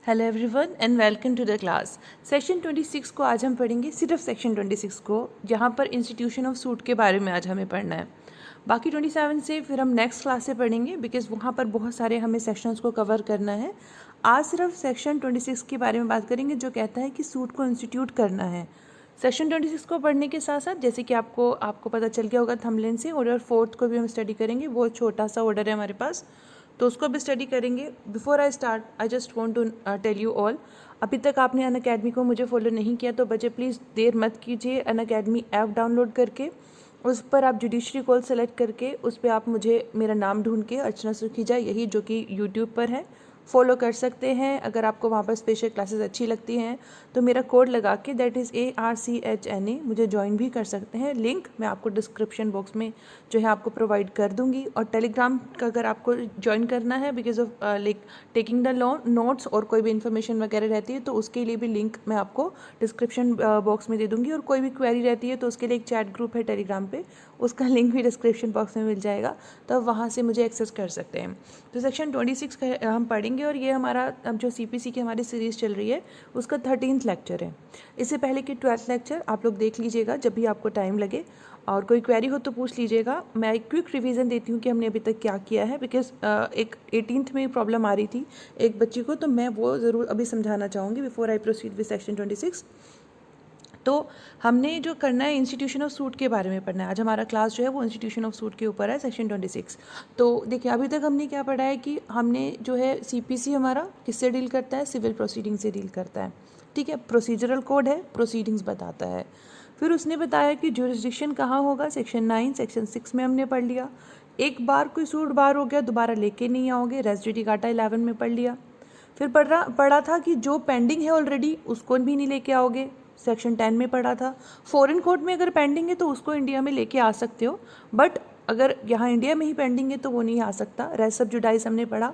Hello everyone and welcome to the class. Section 26 को आज हम पढ़ेंगे, सिर्फ सेक्शन 26 को, जहाँ पर इंस्टीट्यूशन ऑफ सूट के बारे में आज हमें पढ़ना है। बाकी 27 से फिर हम नेक्स्ट क्लास से पढ़ेंगे, बिकॉज वहाँ पर बहुत सारे हमें सेक्शंस को कवर करना है। आज सिर्फ सेक्शन 26 के बारे में बात करेंगे, जो कहता है कि सूट को इंस्टीट्यूट करना है। सेक्शन 26 को पढ़ने के साथ साथ, जैसे कि आपको पता चल गया होगा थंबनेल से, ऑर्डर 4 को भी हम स्टडी करेंगे। वो छोटा सा ऑर्डर है हमारे पास, तो उसको भी स्टडी करेंगे। Before I start I just want to tell you all, अभी तक आपने अनअकैडमी को मुझे फॉलो नहीं किया तो बच्चे प्लीज़ देर मत कीजिए। अनअकैडमी ऐप डाउनलोड करके उस पर आप जुडिशरी कॉल सेलेक्ट करके उस पर आप मुझे मेरा नाम ढूंढ के अर्चना सुखीजा, यही जो कि यूट्यूब पर है, फॉलो कर सकते हैं। अगर आपको वहाँ पर स्पेशल क्लासेस अच्छी लगती हैं तो मेरा कोड लगा के, दैट इज़ ARCHNA, मुझे ज्वाइन भी कर सकते हैं। लिंक मैं आपको डिस्क्रिप्शन बॉक्स में जो है आपको प्रोवाइड कर दूंगी। और टेलीग्राम का अगर आपको ज्वाइन करना है because of like taking the notes और कोई भी इन्फॉर्मेशन वगैरह रहती है, तो उसके लिए भी लिंक मैं आपको डिस्क्रिप्शन बॉक्स में दे दूँगी। और कोई भी क्वेरी रहती है तो उसके लिए एक चैट ग्रुप है टेलीग्राम पे, उसका लिंक भी डिस्क्रिप्शन बॉक्स में मिल जाएगा, तो वहाँ से मुझे एक्सेस कर सकते हैं। तो सेक्शन 26 का हम पढ़ेंगे, और ये हमारा अब जो CPC की हमारी सीरीज़ चल रही है उसका 13th लेक्चर है। इससे पहले कि 12th लेक्चर आप लोग देख लीजिएगा जब भी आपको टाइम लगे, और कोई क्वेरी हो तो पूछ लीजिएगा। मैं एक क्विक रिवीजन देती हूँ कि हमने अभी तक क्या किया है, बिकॉज एक 18th में प्रॉब्लम आ रही थी एक बच्ची को, तो मैं वो ज़रूर अभी समझाना चाहूँगी before I proceed with section 26। तो हमने जो करना है, इंस्टीट्यूशन ऑफ सूट के बारे में पढ़ना है। आज हमारा क्लास जो है वो इंस्टीट्यूशन ऑफ सूट के ऊपर है, सेक्शन 26। तो देखिए, अभी तक हमने क्या पढ़ा है कि हमने जो है CPC हमारा किससे डील करता है, सिविल प्रोसीडिंग से डील करता है। ठीक है, प्रोसीजरल कोड है, प्रोसीडिंग्स बताता है। फिर उसने बताया कि जुरिस्डिक्शन कहाँ होगा, सेक्शन 9, सेक्शन 6 में हमने पढ़ लिया। एक बार कोई सूट बार हो गया दोबारा लेके नहीं आओगे, रेस जुडिकाटा 11 में पढ़ लिया। फिर पढ़ा था कि जो पेंडिंग है ऑलरेडी उसको भी नहीं लेके आओगे, सेक्शन 10 में पढ़ा था। फॉरेन कोर्ट में अगर पेंडिंग है तो उसको इंडिया में लेके आ सकते हो, बट अगर यहाँ इंडिया में ही पेंडिंग है तो वो नहीं आ सकता। रेस्ट सब जुडाइस हमने पढ़ा।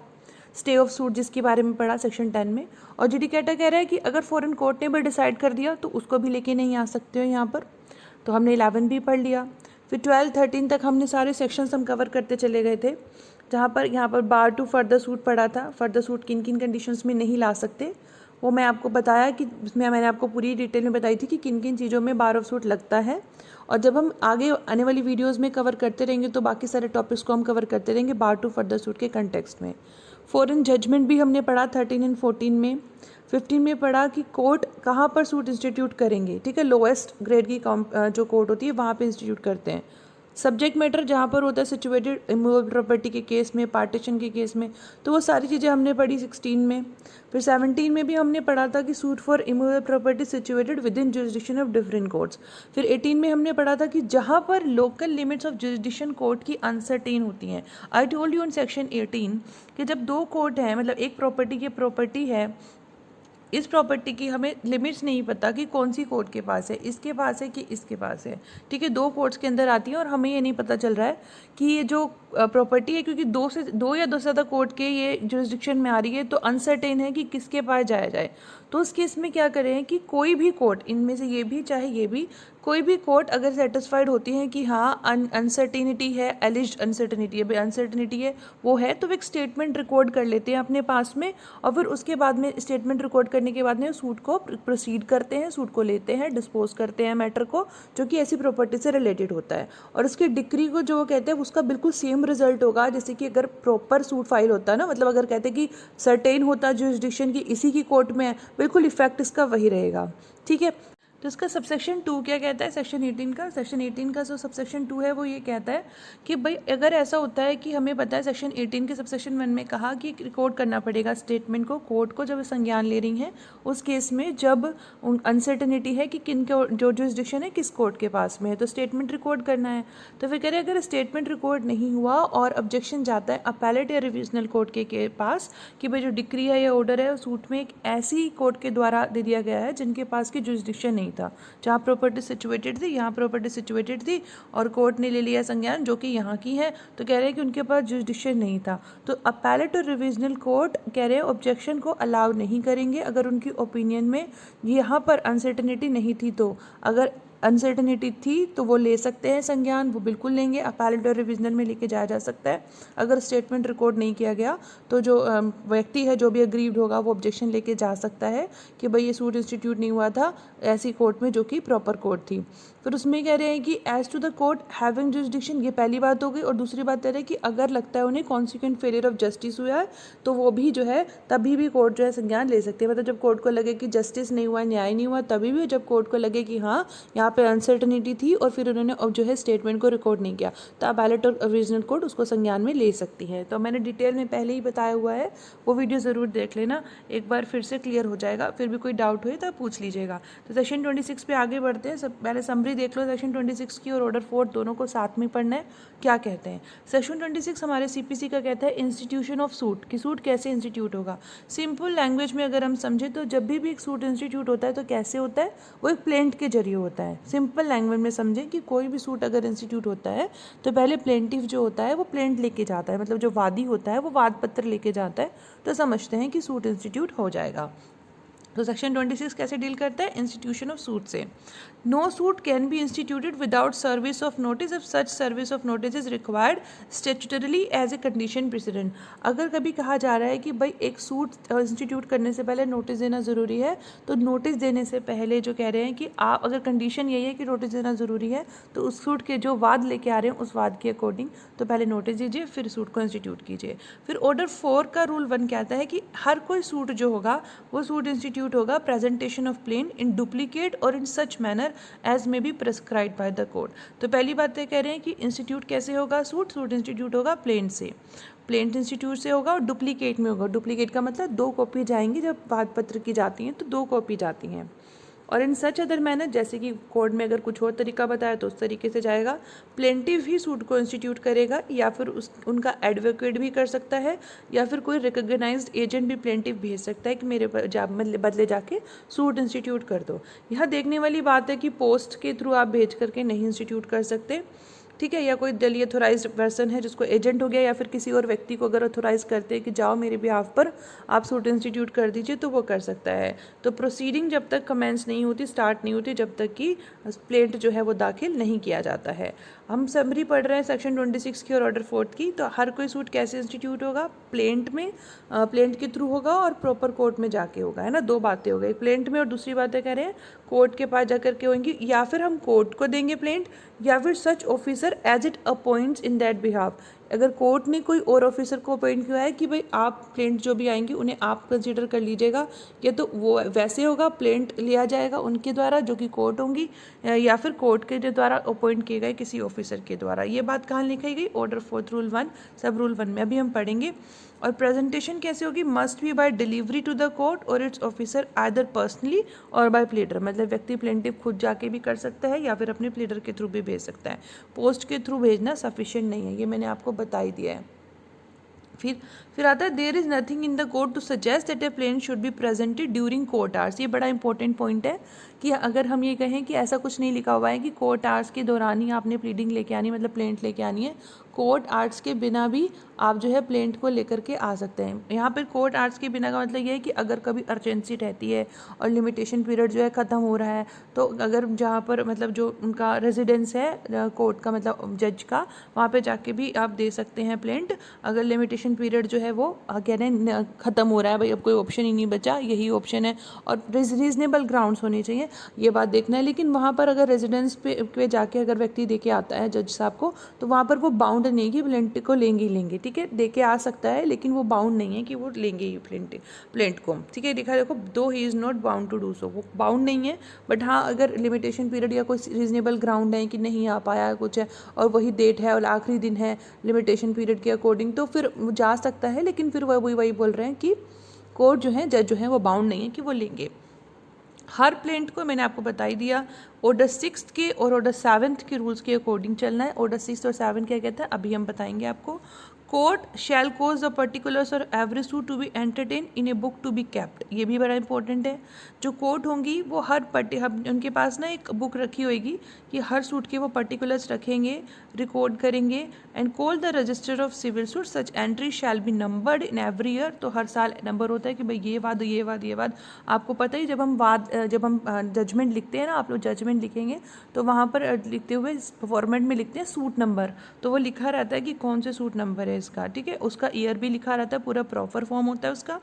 स्टे ऑफ सूट जिसके बारे में पढ़ा सेक्शन 10 में। और जुडिकेटा कह रहा है कि अगर फॉरेन कोर्ट ने भी डिसाइड कर दिया तो उसको भी लेके नहीं आ सकते हो यहाँ पर, तो हमने 11 भी पढ़ लिया। फिर 12, 13 तक हमने सारे सेक्शंस हम कवर करते चले गए थे, जहाँ पर यहाँ पर बार टू फर्दर सूट पढ़ा था। फर्दर सूट किन किन कंडीशंस में नहीं ला सकते वो मैं आपको बताया कि उसमें मैंने आपको पूरी डिटेल में बताई थी कि किन किन चीज़ों में बार ऑफ सूट लगता है। और जब हम आगे आने वाली वीडियोस में कवर करते रहेंगे तो बाकी सारे टॉपिक्स को हम कवर करते रहेंगे बार टू फर्दर सूट के कंटेक्स्ट में। फॉरेन जजमेंट भी हमने पढ़ा 13 एंड 14 में। 15 में पढ़ा कि कोर्ट कहाँ पर सूट इंस्टीट्यूट करेंगे। ठीक है, लोएस्ट ग्रेड की जो कोर्ट होती है वहाँ पर इंस्टीट्यूट करते हैं। सब्जेक्ट मैटर जहाँ पर होता है सिचुएटेड इमूवेबल प्रॉपर्टी के केस में, पार्टीशन के केस में, तो वो सारी चीज़ें हमने पढ़ी 16 में। फिर 17 में भी हमने पढ़ा था कि suit for immovable property situated with in jurisdiction of different courts. फिर 18 में हमने पढ़ा था कि जहाँ पर local limits of jurisdiction court की अनसर्टेन होती हैं। I told you in section 18 कि जब दो कोर्ट हैं, मतलब एक प्रॉपर्टी की प्रॉपर्टी है, इस प्रॉपर्टी की हमें लिमिट्स नहीं पता कि कौन सी कोर्ट के पास है, इसके पास है कि इसके पास है। ठीक है, दो कोर्ट्स के अंदर आती है और हमें ये नहीं पता चल रहा है कि ये जो प्रॉपर्टी है, क्योंकि दो या दो से ज़्यादा कोर्ट के ये जुरिस्डिक्शन में आ रही है, तो अनसर्टेन है कि किसके पास जाया जाए। तो उस केस में क्या करें कि कोई भी कोर्ट, इनमें से ये भी चाहे ये भी, कोई भी कोर्ट अगर सेटिस्फाइड होती है कि हाँ अनसर्टेनिटी है, एलिज्ड अनसर्टेनिटी है, अनसर्टेनिटी है वो है, तो वो एक स्टेटमेंट रिकॉर्ड कर लेते हैं अपने पास में, और फिर उसके बाद में स्टेटमेंट रिकॉर्ड करने के बाद में सूट को प्रोसीड करते हैं, सूट को लेते हैं, डिस्पोज करते हैं मैटर को, जो कि ऐसी प्रॉपर्टी से रिलेटेड होता है। और उसकी डिक्री को जो वो कहते हैं उसका बिल्कुल सेम रिजल्ट होगा, जैसे कि अगर प्रॉपर सूट फाइल होता है ना, मतलब अगर कहते हैं कि सर्टेन होता है जुरिस्डिक्शन की इसी की कोर्ट में है, बिल्कुल इफेक्ट इसका वही रहेगा। ठीक है, तो इसका सबसेक्शन 2 क्या कहता है, सेक्शन 18 का। सेक्शन 18 का जो सबसेक्शन 2 है वो ये कहता है कि भाई अगर ऐसा होता है कि हमें पता है सेक्शन 18 के सबसेक्शन 1 में कहा कि रिकॉर्ड करना पड़ेगा स्टेटमेंट को कोर्ट को जब संज्ञान ले रही हैं, उस केस में जब अनसर्टेनिटी है कि किन जो जुरिस्डिक्शन है किस कोर्ट के पास में है, तो स्टेटमेंट रिकॉर्ड करना है। तो फिर कह रहे अगर स्टेटमेंट रिकॉर्ड नहीं हुआ और ऑब्जेक्शन जाता है अपैलेट या रिविजनल कोर्ट के पास कि भाई जो डिक्री है या ऑर्डर है सूट में एक ऐसी कोर्ट के द्वारा दे दिया गया है जिनके पास की जुरिस्डिक्शन नहीं था, जहाँ प्रॉपर्टी सिचुएटेड थी, यहाँ प्रॉपर्टी सिचुएटेड थी और कोर्ट ने ले लिया संज्ञान जो कि यहाँ की है, तो कह रहे हैं कि उनके पास जुरिस्डिक्शन नहीं था, तो अपैलेट और रिविजनल कोर्ट कह रहे हैं ऑब्जेक्शन को अलाउ नहीं करेंगे अगर उनकी ओपिनियन में यहाँ पर अनसर्टेनिटी नहीं थी। तो अगर अनसर्टनिटी थी तो वो ले सकते हैं संज्ञान, वो बिल्कुल लेंगे। अपैलेट और रिविजनल में लेके जाया जा सकता है। अगर स्टेटमेंट रिकॉर्ड नहीं किया गया तो जो व्यक्ति है जो भी अग्रीव्ड होगा वो ऑब्जेक्शन लेके जा सकता है कि भाई ये सूट इंस्टीट्यूट नहीं हुआ था ऐसी कोर्ट में जो कि प्रॉपर कोर्ट थी। फिर उसमें कह रहे हैं कि as to the court having jurisdiction, ये पहली बात हो गई। और दूसरी बात कह रहे हैं कि अगर लगता है उन्हें कॉन्सिक्वेंट फेलियर ऑफ जस्टिस हुआ है तो वो भी जो है तभी भी कोर्ट जो है संज्ञान ले सकती है। मतलब जब कोर्ट को लगे कि जस्टिस नहीं हुआ, न्याय नहीं हुआ, तभी भी जब कोर्ट को लगे कि हाँ यहाँ पे अनसर्टनिटी थी और फिर उन्होंने अब जो है स्टेटमेंट को रिकॉर्ड नहीं किया तो अपैलेट और रीजनल कोर्ट उसको संज्ञान में ले सकती है। तो मैंने डिटेल में पहले ही बताया हुआ है, वो वीडियो ज़रूर देख लेना, एक बार फिर से क्लियर हो जाएगा। फिर भी कोई डाउट हुए तो पूछ लीजिएगा। तो सेक्शन 26 पे आगे बढ़ते हैं। सब पहले समरी देख लो सेक्शन 26 की और ऑर्डर 4 दोनों को साथ में पढ़ना है। क्या कहते हैं सेक्शन 26 हमारे सीपीसी का कहता है इंस्टीट्यूशन ऑफ सूट, कि सूट कैसे इंस्टीट्यूट होगा। सिंपल लैंग्वेज में अगर हम समझे तो जब भी एक सूट इंस्टीट्यूट होता है तो कैसे होता है, वो एक प्लेंट के जरिए होता है। सिंपल लैंग्वेज में समझें कि कोई भी सूट अगर इंस्टीट्यूट होता है तो पहले प्लेंटिव जो होता है वो प्लेंट लेके जाता है, मतलब जो वादी होता है वो वाद पत्र लेके जाता है, तो समझते हैं कि सूट इंस्टीट्यूट हो जाएगा। तो सेक्शन 26 कैसे डील करता है इंस्टीट्यूशन ऑफ सूट से। No suit can be instituted without service of notice if such service of notice is required statutorily as a condition precedent. अगर कभी कहा जा रहा है कि भाई एक सूट इंस्टीट्यूट करने से पहले नोटिस देना ज़रूरी है, तो नोटिस देने से पहले जो कह रहे हैं कि आप अगर कंडीशन यही है कि नोटिस देना ज़रूरी है तो उस सूट के जो वाद लेके आ रहे हैं उस वाद के अकॉर्डिंग तो पहले नोटिस दीजिए फिर सूट को इंस्टीट्यूट कीजिए। फिर ऑर्डर 4 का रूल 1 कहता है कि हर कोई सूट जो होगा वो सूट इंस्टीट्यूट होगा presentation of plaint in duplicate और in such manner as may be prescribed by the court. तो पहली बात ये कह रहे हैं कि इंस्टीट्यूट कैसे होगा, सूट इंस्टीट्यूट होगा प्लेन से, प्लेन इंस्टीट्यूट से होगा और डुप्लीकेट में होगा। डुप्लीकेट का मतलब 2 कॉपी जाएंगी, जब वाद पत्र की जाती हैं तो 2 कॉपी जाती हैं। और इन सच अदर मैनर, जैसे कि कोर्ट में अगर कुछ और तरीका बताया तो उस तरीके से जाएगा। प्लेंटिव ही सूट को इंस्टीट्यूट करेगा या फिर उनका एडवोकेट भी कर सकता है या फिर कोई रिकॉग्नाइज्ड एजेंट भी प्लेंटिव भेज सकता है कि मेरे बदले जाके सूट इंस्टीट्यूट कर दो। यहाँ देखने वाली बात है कि पोस्ट के थ्रू आप भेज करके नहीं इंस्टीट्यूट कर सकते, ठीक है, या कोई दलीय अथोराइज्ड पर्सन है जिसको एजेंट हो गया या फिर किसी और व्यक्ति को अगर अथोराइज करते हैं कि जाओ मेरे बिहाफ पर आप सूट इंस्टीट्यूट कर दीजिए तो वो कर सकता है। तो प्रोसीडिंग जब तक कमेंस नहीं होती, स्टार्ट नहीं होती, जब तक कि प्लेंट जो है वो दाखिल नहीं किया जाता है। हम समरी पढ़ रहे हैं सेक्शन 26 की और ऑर्डर 4 की। तो हर कोई सूट कैसे इंस्टीट्यूट होगा, प्लेंट में, प्लेंट के थ्रू होगा और प्रॉपर कोर्ट में जाके होगा, है ना। 2 बातें हो गई, प्लेंट में और दूसरी बातें कह रहे हैं कोर्ट के पास जाकर के होंगी, या फिर हम कोर्ट को देंगे प्लेंट या फिर such officer as it appoints in that behalf. अगर कोर्ट ने कोई और ऑफिसर को अपॉइंट किया है कि भाई आप प्लेंट जो भी आएंगे उन्हें आप कंसीडर कर लीजिएगा, या तो वो वैसे होगा प्लेंट लिया जाएगा उनके द्वारा जो कि कोर्ट होंगी, या फिर कोर्ट के द्वारा अपॉइंट किए गए किसी ऑफिसर के द्वारा। ये बात कहाँ लिखाई गई, ऑर्डर 4 रूल 1 सब रूल 1 में अभी हम पढ़ेंगे। और प्रेजेंटेशन कैसे होगी, must be by delivery to the court और इट्स ऑफिसर आइदर पर्सनली और बाय प्लीडर, मतलब व्यक्ति प्लेंटिव खुद जाके भी कर सकता है या फिर अपने प्लीडर के थ्रू भी भेज सकता है। पोस्ट के थ्रू भेजना सफिशिएंट नहीं है, ये मैंने आपको बता ही दिया है। फिर आता है there is nothing in the court to suggest that a plaint should be presented during court hours. ये बड़ा इंपॉर्टेंट पॉइंट है कि अगर हम ये कहें कि ऐसा कुछ नहीं लिखा हुआ है कि कोर्ट आवर्स के दौरान ही आपने प्लीडिंग लेके आनी, मतलब प्लेंट लेके आनी है, कोर्ट आवर्स के बिना भी आप जो है प्लेंट को लेकर के आ सकते हैं। यहाँ पर कोर्ट आवर्स के बिना का मतलब ये है कि अगर कभी अर्जेंसी रहती है और लिमिटेशन पीरियड जो है ख़त्म हो रहा है, तो अगर जहाँ पर मतलब जो उनका रेजिडेंस है कोर्ट का, मतलब जज का, वहाँ पे जाके भी आप दे सकते हैं प्लेंट। अगर लिमिटेशन पीरियड जो है वो कह रहे हैं ख़त्म हो रहा है, भाई अब कोई ऑप्शन ही नहीं बचा, यही ऑप्शन है, और रीजनेबल ग्राउंड्स होने चाहिए, ये बात देखना है। लेकिन वहाँ पर अगर रेजिडेंस पे जाके अगर व्यक्ति दे के आता है जज साहब को, तो वहाँ पर वो बाउंड नहीं कि प्लेंट को लेंगे ही लेंगे, ठीक है, दे के आ सकता है लेकिन वो बाउंड नहीं है कि वो लेंगे ही प्लेंट को, ठीक है। देखो दो ही is not bound to do so, वो बाउंड नहीं है, बट हाँ अगर लिमिटेशन पीरियड या कोई रीजनेबल ग्राउंड है कि नहीं आ पाया कुछ है और वही डेट है और आखिरी दिन है लिमिटेशन पीरियड के अकॉर्डिंग, तो फिर जा सकता है। लेकिन फिर वही बोल रहे हैं कि कोर्ट जो है, जज जो है वो बाउंड नहीं है कि वो लेंगे। हर प्लेंट को मैंने आपको बता ही दिया, ऑर्डर 6 के और ऑर्डर 7 के रूल्स के अकॉर्डिंग चलना है। ऑर्डर 6 और 7 क्या कहता है अभी हम बताएंगे आपको। Court shall cause the particulars और every suit to be entertain in a book to be kept, ये भी बड़ा इंपॉर्टेंट है। जो कोर्ट होंगी वो हर उनके पास ना एक बुक रखी होगी कि हर सूट के वो पर्टिकुलर्स रखेंगे, रिकॉर्ड करेंगे। And call the register of civil suit such entry shall be numbered in every year, तो हर साल नंबर होता है कि भाई ये वाद ये वाद ये वाद। आपको पता ही जब हम जजमेंट लिखते हैं ना, आप लोग जजमेंट लिखेंगे तो वहाँ पर लिखते हुए फॉर्मेट में लिखते हैं सूट नंबर, तो वो लिखा रहता है कि कौन से सूट नंबर है इसका, ठीक है। उसका ईयर भी लिखा रहता है, पूरा प्रॉपर फॉर्म होता है उसका।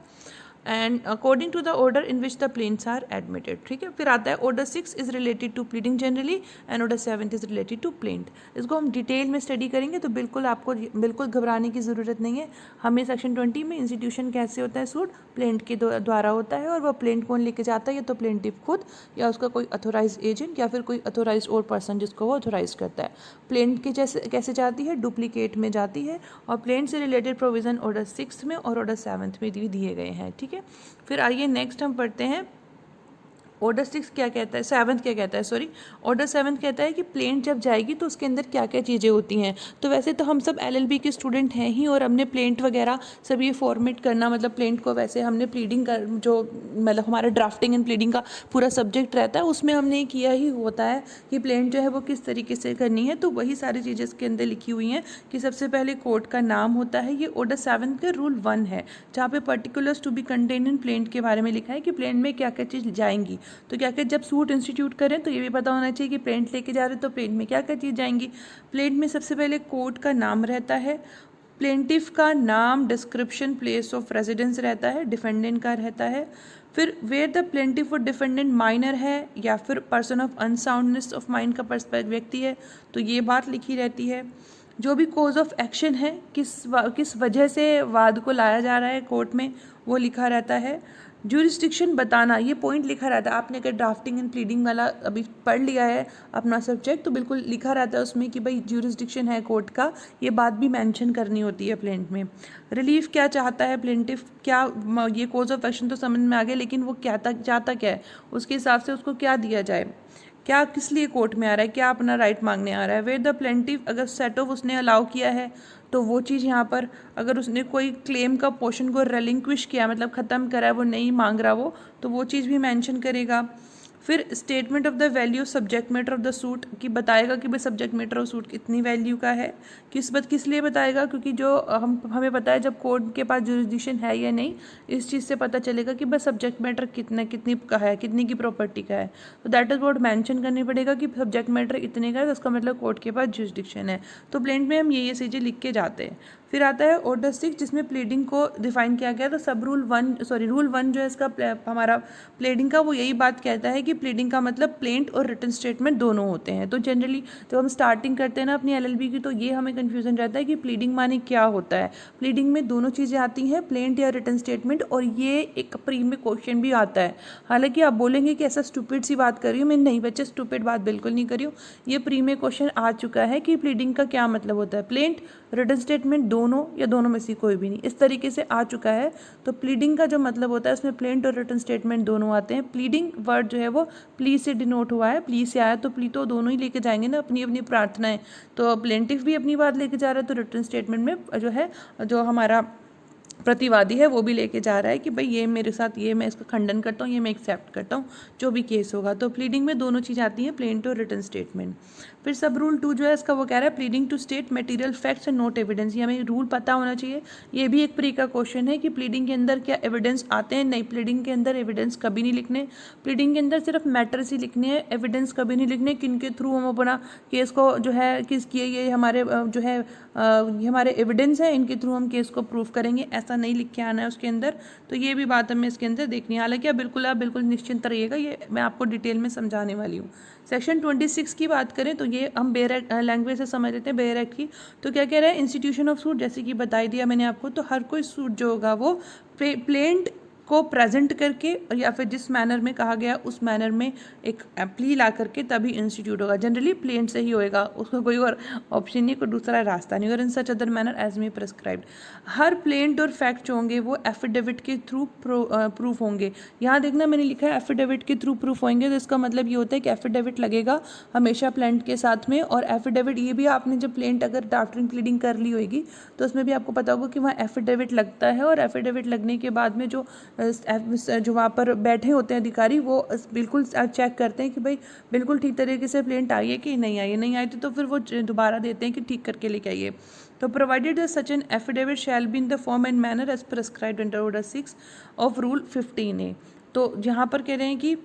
And according to the order in which the plaints are admitted, ठीक है। फिर आता है order 6 is related to pleading generally and order 7 is related to plaint. इसको हम डिटेल में स्टडी करेंगे, तो आपको बिल्कुल घबराने की ज़रूरत नहीं है। हमें सेक्शन 20 में इंस्टीट्यूशन कैसे होता है, सूट प्लेंट के द्वारा होता है, और वह प्लेंट कौन लेके जाता है, या तो प्लेंटिव खुद या उसका कोई अथोराइज एजेंट या फिर कोई अथोराइज और पर्सन जिसको वो अथोराइज करता है। प्लेंट के जैसे कैसे जाती है, डुप्लीकेट में जाती है, और प्लेंट से रिलेटेड प्रोविज़न ऑर्डर 6 में और ऑर्डर 7 में भी दिए गए हैं, ठीक है। फिर आइए नेक्स्ट हम पढ़ते हैं ऑर्डर 6 क्या कहता है, 7 क्या कहता है, सॉरी ऑर्डर 7 कहता है कि प्लेंट जब जाएगी तो उसके अंदर क्या क्या चीज़ें होती हैं। तो वैसे तो हम सब LLB के स्टूडेंट हैं ही, और हमने प्लेंट वगैरह सब ये फॉर्मेट करना, मतलब प्लेंट को वैसे हमने प्लीडिंग कर जो मतलब हमारा ड्राफ्टिंग एंड प्लीडिंग का पूरा सब्जेक्ट रहता है, उसमें हमने किया ही होता है कि प्लेंट जो है वो किस तरीके से करनी है। तो वही सारी चीज़ें इसके अंदर लिखी हुई हैं कि सबसे पहले कोर्ट का नाम होता है, ये ऑर्डर 7 का रूल 1 है, जहाँ पे particulars to be contain in plaint के बारे में लिखा है कि प्लेंट में क्या क्या चीज़ जाएंगी। तो क्या क्या, जब सूट इंस्टीट्यूट करें तो ये भी पता होना चाहिए कि प्लेंट लेके जा रहे हैं तो प्लेंट में क्या क्या चीज़ जाएंगी। प्लेंट में सबसे पहले कोर्ट का नाम रहता है, प्लेंटिफ का नाम, डिस्क्रिप्शन, प्लेस ऑफ रेजिडेंस रहता है, डिफेंडेंट का रहता है, फिर वेयर द प्लेंटिफ और डिफेंडेंट माइनर है या फिर person of unsoundness of mind का व्यक्ति है, तो ये बात लिखी रहती है। जो भी कोज ऑफ एक्शन है, किस वजह से वाद को लाया जा रहा है कोर्ट में, वो लिखा रहता है। ज्यूरिस्डिक्शन बताना, ये पॉइंट लिखा रहता है। आपने अगर ड्राफ्टिंग एंड प्लीडिंग वाला अभी पढ़ लिया है अपना सब्जेक्ट, तो बिल्कुल लिखा रहता है उसमें कि भाई ज्यूरिस्डिक्शन है कोर्ट का, ये बात भी मेंशन करनी होती है प्लेंट में। रिलीफ क्या चाहता है प्लेंटिफ, क्या ये कोज ऑफ एक्शन तो समझ में आ गया, लेकिन वो क्या चाहता क्या है, उसके हिसाब से उसको क्या दिया जाए, क्या किस लिए कोर्ट में आ रहा है, क्या अपना राइट मांगने आ रहा है। वेयर द प्लेंटिफ, अगर सेट ऑफ उसने अलाउ किया है तो वो चीज़ यहाँ पर, अगर उसने कोई क्लेम का पोर्शन को रेलिंक्विश किया, मतलब ख़त्म करा है, वो नहीं मांग रहा वो, तो वो चीज़ भी मेंशन करेगा। फिर statement of the value subject matter of the suit, कि बताएगा कि भाई सब्जेक्ट मैटर ऑफ सूट कितनी वैल्यू का है, किस लिए बताएगा, क्योंकि जो हमें पता है जब कोर्ट के पास जुरिस्डिक्शन है या नहीं, इस चीज़ से पता चलेगा कि बस सब्जेक्ट मैटर कितनी का है, कितनी की प्रॉपर्टी का है। तो दैट इज़ व्हाट मेंशन करनी पड़ेगा कि सब्जेक्ट मैटर इतने का है, तो उसका मतलब कोर्ट के पास जुरिस्डिक्शन है। तो प्लेंट में हम ये चीज़ें लिख के जाते हैं। फिर आता है ऑर्डर 6, जिसमें प्लीडिंग को डिफाइन किया गया। तो सब रूल 1 जो है इसका हमारा प्लीडिंग का, वो यही बात कहता है कि प्लीडिंग का मतलब प्लेंट और रिटन स्टेटमेंट दोनों होते हैं। तो जनरली जब हम स्टार्टिंग करते हैं ना अपनी LLB की, तो ये हमें कन्फ्यूजन रहता है कि प्लीडिंग माने क्या होता है। प्लीडिंग में दोनों चीज़ें आती हैं, प्लेंट या रिटन स्टेटमेंट, और ये एक प्री में क्वेश्चन भी आता है। हालांकि आप बोलेंगे कि ऐसा स्टूपिड सी बात कर रही हूँ मैं, नहीं बच्चे स्टूपिड बात बिल्कुल नहीं कर रही हूँ। ये प्री में क्वेश्चन आ चुका है कि प्लीडिंग का क्या मतलब होता है, प्लेंट रिटन स्टेटमेंट दोनों या दोनों में से कोई भी नहीं, इस तरीके से आ चुका है। तो प्लीडिंग का जो मतलब होता है उसमें प्लेंट और रिटन स्टेटमेंट दोनों आते हैं। प्लीडिंग वर्ड जो है वो प्ली से डिनोट हुआ है, प्ली से आया, तो प्ली तो दोनों ही लेके जाएंगे ना अपनी अपनी प्रार्थनाएं। तो प्लेंटिफ भी अपनी बात लेके जा रहा है, तो रिटन स्टेटमेंट में जो है जो हमारा प्रतिवादी है वो भी लेके जा रहा है कि भाई ये मेरे साथ, ये मैं इसका खंडन करता हूँ, ये मैं एक्सेप्ट करता हूँ, जो भी केस होगा। तो प्लीडिंग में दोनों चीज़ आती हैं, प्लेंट और रिटन स्टेटमेंट। फिर सब रूल 2 जो है इसका वो कह रहा है pleading to state material facts and not evidence. ये हमें रूल पता होना चाहिए। ये भी एक प्री का क्वेश्चन है कि प्लीडिंग के अंदर क्या एविडेंस आते हैं, नहीं, प्लीडिंग के अंदर एविडेंस कभी नहीं लिखने। प्लीडिंग के अंदर सिर्फ मैटर्स ही लिखने हैं, एविडेंस कभी नहीं लिखने, किनके थ्रू हम अपना केस को जो है ये हमारे जो है ये हमारे एविडेंस है, इनके थ्रू हम केस को प्रूव करेंगे, ऐसा नहीं लिख के आना है उसके अंदर। तो ये भी बात हमें इसके अंदर देखनी है। हालांकि आप बिल्कुल निश्चिंत रहिएगा, ये मैं आपको डिटेल में समझाने वाली हूँ। सेक्शन 26 की बात करें तो ये हम बेयर एक्ट लैंग्वेज से समझ लेते हैं, बेयर एक्ट की। तो क्या कह रहा है, इंस्टीट्यूशन ऑफ सूट, जैसे कि बताई दिया मैंने आपको, तो हर कोई सूट जो होगा वो प्लेंट को प्रेजेंट करके या फिर जिस मैनर में कहा गया उस मैनर में एक प्ली ला करके तभी इंस्टीट्यूट होगा। जनरली प्लेंट से ही होएगा, उसका कोई और ऑप्शन नहीं, कोई दूसरा रास्ता नहीं। और in such other manner as may prescribed. हर प्लेंट और फैक्ट जो होंगे वो एफिडेविट के थ्रू प्रूफ होंगे। यहाँ देखना मैंने लिखा है एफिडेविट के थ्रू प्रूफ होंगे, तो इसका मतलब ये होता है कि एफिडेविट लगेगा हमेशा प्लेंट के साथ में। और एफिडेविट ये भी आपने जब प्लेंट अगर ड्राफ्टिंग प्लीडिंग कर ली होगी तो उसमें भी आपको पता होगा कि वहाँ एफिडेविट लगता है। और एफिडेविट लगने के बाद में जो वहाँ पर बैठे होते हैं अधिकारी वो बिल्कुल चेक करते हैं कि भाई बिल्कुल ठीक तरीके से प्लेंट आई है कि नहीं आई है। नहीं आई तो फिर वो दोबारा देते हैं कि ठीक करके लेके आइए। तो provided such an affidavit shall be in the form and manner as prescribed under order 6 of rule 15A। तो यहाँ पर कह रहे हैं कि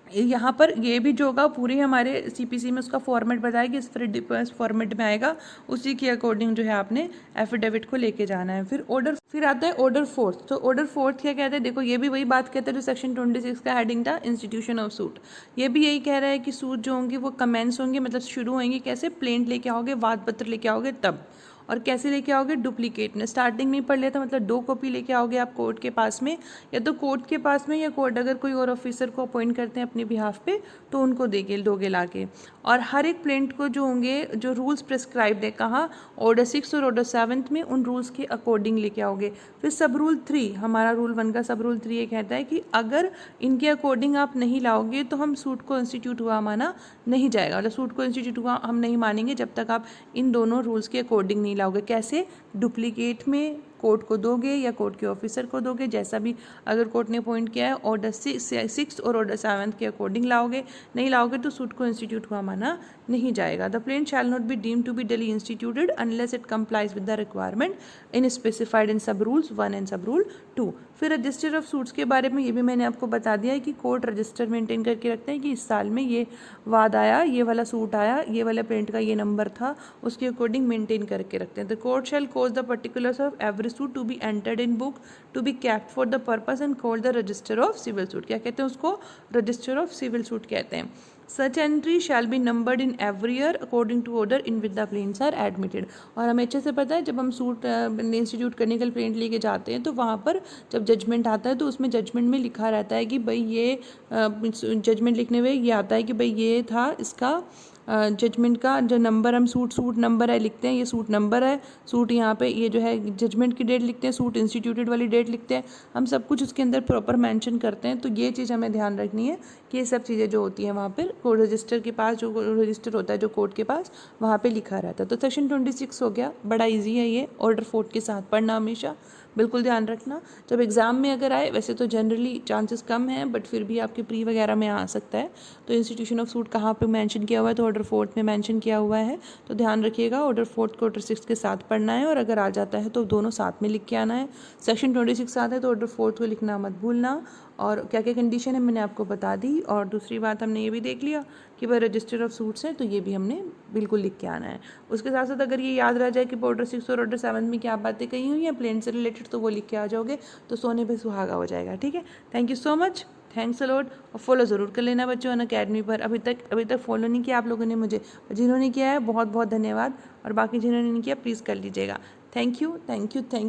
यहाँ पर ये भी जो होगा पूरी हमारे सीपीसी में उसका फॉर्मेट बताया कि इस फॉर्मेट में आएगा, उसी के अकॉर्डिंग जो है आपने एफिडेविट को लेके जाना है। फिर आता है ऑर्डर फोर्थ। तो ऑर्डर फोर्थ क्या कहते हैं, देखो ये भी वही बात कहते हैं जो सेक्शन 26 का हेडिंग था, इंस्टीट्यूशन ऑफ सूट। ये भी यही कह रहा है कि सूट जो होंगे वो कमेंस होंगे, मतलब शुरू होंगे कैसे, प्लेंट लेके आओगे, वाद पत्र लेके आओगे तब। और कैसे लेके आओगे, डुप्लीकेट में। स्टार्टिंग में पढ़ लिया था, मतलब 2 कॉपी लेके आओगे आप कोर्ट के पास में, या तो कोर्ट के पास में या कोर्ट अगर कोई और ऑफिसर को अपॉइंट करते हैं अपने बिहाफ पे तो उनको दोगे लाके। और हर एक प्लेंट को जो होंगे जो रूल्स प्रिस्क्राइब्ड है कहाँ, ऑर्डर 6 और ऑर्डर 7 में, उन रूल्स के अकॉर्डिंग लेके आओगे। फिर सब रूल 3, हमारा रूल 1 का सब रूल 3 ये कहता है कि अगर इनके अकॉर्डिंग आप नहीं लाओगे तो हम सूट को इंस्टीट्यूट हुआ माना नहीं जाएगा। मतलब सूट को इंस्टीट्यूट हुआ हम नहीं मानेंगे जब तक आप इन दोनों रूल्स के अकॉर्डिंग नहीं लाओगे। कैसे, डुप्लीकेट में कोर्ट को दोगे या कोर्ट के ऑफिसर को दोगे, जैसा भी अगर कोर्ट ने अपॉइंट किया है, ऑर्डर 6 और ऑर्डर 7 के अकॉर्डिंग लाओगे। नहीं लाओगे तो सूट को इंस्टीट्यूट हुआ माना नहीं जाएगा। The plaint shall not be deemed to be duly instituted unless it complies with the requirement in specified in sub rules 1 and सब रूल 2। फिर रजिस्टर ऑफ सूट्स के बारे में ये भी मैंने आपको बता दिया है कि कोर्ट रजिस्टर मेंटेन करके रखते हैं कि इस साल में ये वाद आया, ये वाला सूट आया, ये वाला प्लेंट का ये नंबर था, उसके अकॉर्डिंग मेंटेन करके रखते हैं। The court shall cause the particulars of every suit to be entered in book to be kept for the purpose and called the register of civil suit. क्या कहते हैं उसको, रजिस्टर ऑफ सिविल सूट कहते हैं। Such entry shall be numbered in every year according to order in with the plaints are admitted. और हमें अच्छे से पता है जब हम सूट इंस्टीट्यूट करने के लिए प्लेंट लेके जाते हैं तो वहाँ पर जब जजमेंट आता है तो उसमें जजमेंट में लिखा रहता है कि भाई ये जजमेंट लिखने में ये आता है कि भाई ये था इसका जजमेंट का जो नंबर, हम सूट नंबर है लिखते हैं, ये सूट नंबर है, सूट यहाँ पे ये जो है जजमेंट की डेट लिखते हैं, सूट इंस्टीट्यूटेड वाली डेट लिखते हैं, हम सब कुछ उसके अंदर प्रॉपर मेंशन करते हैं। तो ये चीज़ हमें ध्यान रखनी है कि ये सब चीज़ें जो होती हैं वहाँ पर कोर्ट रजिस्टर के पास, जो रजिस्टर होता है जो कोर्ट के पास, वहाँ पर लिखा रहता है। तो सेक्शन 26 हो गया, बड़ा ईजी है ये, ऑर्डर 4 के साथ पढ़ना हमेशा, बिल्कुल ध्यान रखना। जब एग्ज़ाम में अगर आए, वैसे तो जनरली चांसेस कम हैं बट फिर भी आपके प्री वगैरह में आ सकता है। तो इंस्टीट्यूशन ऑफ सूट कहाँ पे मेंशन किया हुआ है, तो ऑर्डर 4 में मेंशन किया हुआ है, तो ध्यान रखिएगा। ऑर्डर 4 को ऑर्डर 6 के साथ पढ़ना है, और अगर आ जाता है तो दोनों साथ में लिख के आना है। सेक्शन 26 आता है तो ऑर्डर 4 को लिखना मत भूलना। और क्या क्या कंडीशन है मैंने आपको बता दी। और दूसरी बात हमने ये भी देख लिया कि भाई रजिस्टर ऑफ सूट्स हैं, तो ये भी हमने बिल्कुल लिख के आना है। उसके साथ साथ अगर ये याद रह जाए कि ऑर्डर 6 और ऑर्डर 7 में क्या बातें कही हुई हैं प्लेन से रिलेटेड, तो वो लिख के आ जाओगे तो सोने पे सुहागा हो जाएगा। ठीक है, thank you so much, thanks a lot. और फॉलो ज़रूर कर लेना बच्चों अनअकैडमी पर। अभी तक फॉलो नहीं किया आप लोगों ने मुझे, जिन्होंने किया है बहुत बहुत धन्यवाद, और बाकी जिन्होंने नहीं किया प्लीज़ कर लीजिएगा। Thank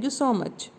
you so much.